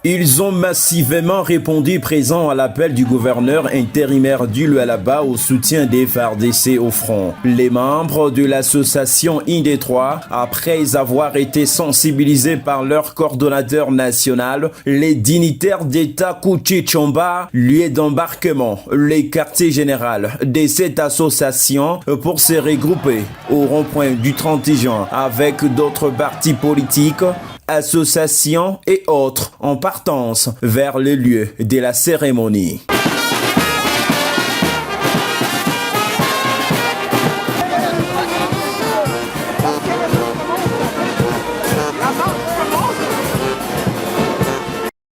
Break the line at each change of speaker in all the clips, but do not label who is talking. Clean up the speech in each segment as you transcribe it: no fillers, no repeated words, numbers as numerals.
Ils ont massivement répondu présent à l'appel du gouverneur intérimaire du Lualaba au soutien des FARDC au front. Les membres de l'association IND3, après avoir été sensibilisés par leur coordonnateur national, les dignitaires d'État Kouchi Tchomba, lieu d'embarquement, les quartiers généraux de cette association pour se regrouper au rond-point du 30 juin avec d'autres partis politiques, associations et autres en partance vers le lieu de la cérémonie.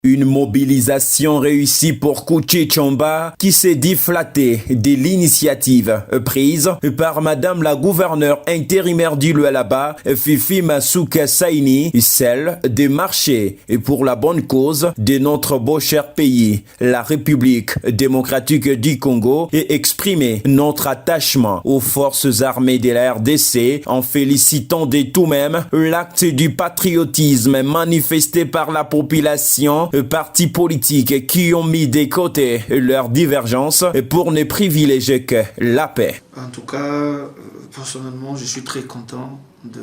Une mobilisation réussie pour Kouchi Tchomba qui s'est dit flatté de l'initiative prise par Madame la gouverneure intérimaire du Lualaba, Fifi Masuka Saini, celle de marcher pour la bonne cause de notre beau cher pays, la République démocratique du Congo, et exprimer notre attachement aux forces armées de la RDC en félicitant de tout même l'acte du patriotisme manifesté par la population, partis politiques qui ont mis de côté leurs divergences pour ne privilégier que la paix.
En tout cas, personnellement, je suis très content de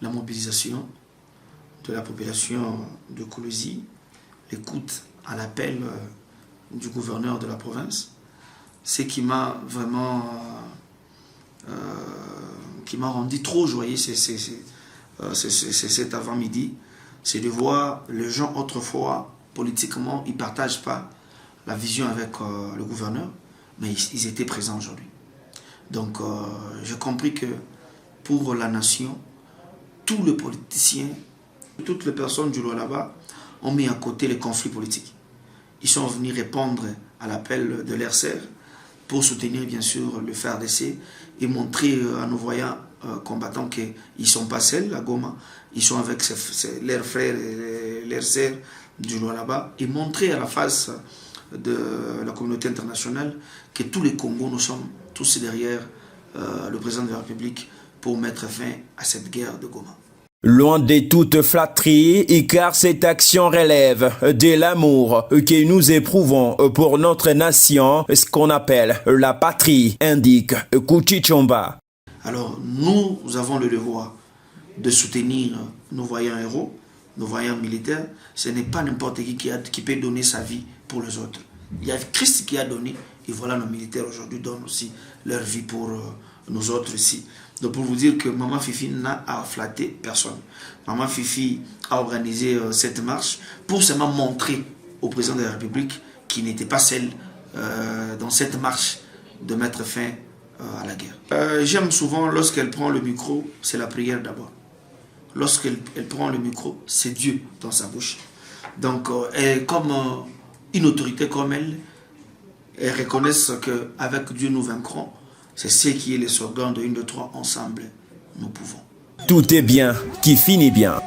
la mobilisation de la population de Koulouzi, l'écoute à l'appel du gouverneur de la province. Ce qui m'a vraiment qui m'a rendu trop joyeux cet avant-midi, c'est de voir les gens autrefois, politiquement, ils ne partagent pas la vision avec le gouverneur, mais ils étaient présents aujourd'hui. Donc, j'ai compris que pour la nation, tous les politiciens, toutes les personnes du Lualaba ont mis à côté les conflits politiques. Ils sont venus répondre à l'appel de l'RCR pour soutenir bien sûr le FARDC et montrer à nos voyants combattants qu'ils ne sont pas seuls à Goma, ils sont avec leurs frères et leurs sœurs du Lualaba, et montrer à la face de la communauté internationale que tous les Congos, nous sommes tous derrière le président de la République pour mettre fin à cette guerre de Goma.
Loin de toute flatterie, car cette action relève de l'amour que nous éprouvons pour notre nation, ce qu'on appelle la patrie, indique Kouchi Tchomba.
Alors nous avons le devoir de soutenir nos voyants héros, nos voyants militaires. Ce n'est pas n'importe qui peut donner sa vie pour les autres. Il y a Christ qui a donné, et voilà, nos militaires aujourd'hui donnent aussi leur vie pour nous autres ici. Donc pour vous dire que Maman Fifi n'a à flatter personne. Maman Fifi a organisé cette marche pour seulement montrer au président de la République qu'il n'était pas seul dans cette marche de mettre fin à la guerre. J'aime souvent lorsqu'elle prend le micro, c'est la prière d'abord. Lorsqu'elle prend le micro, c'est Dieu dans sa bouche. Donc, comme une autorité comme elle reconnaît qu'avec Dieu nous vaincrons. C'est ce qui est le slogan de 1, 2, 3, ensemble, nous pouvons.
Tout est bien qui finit bien.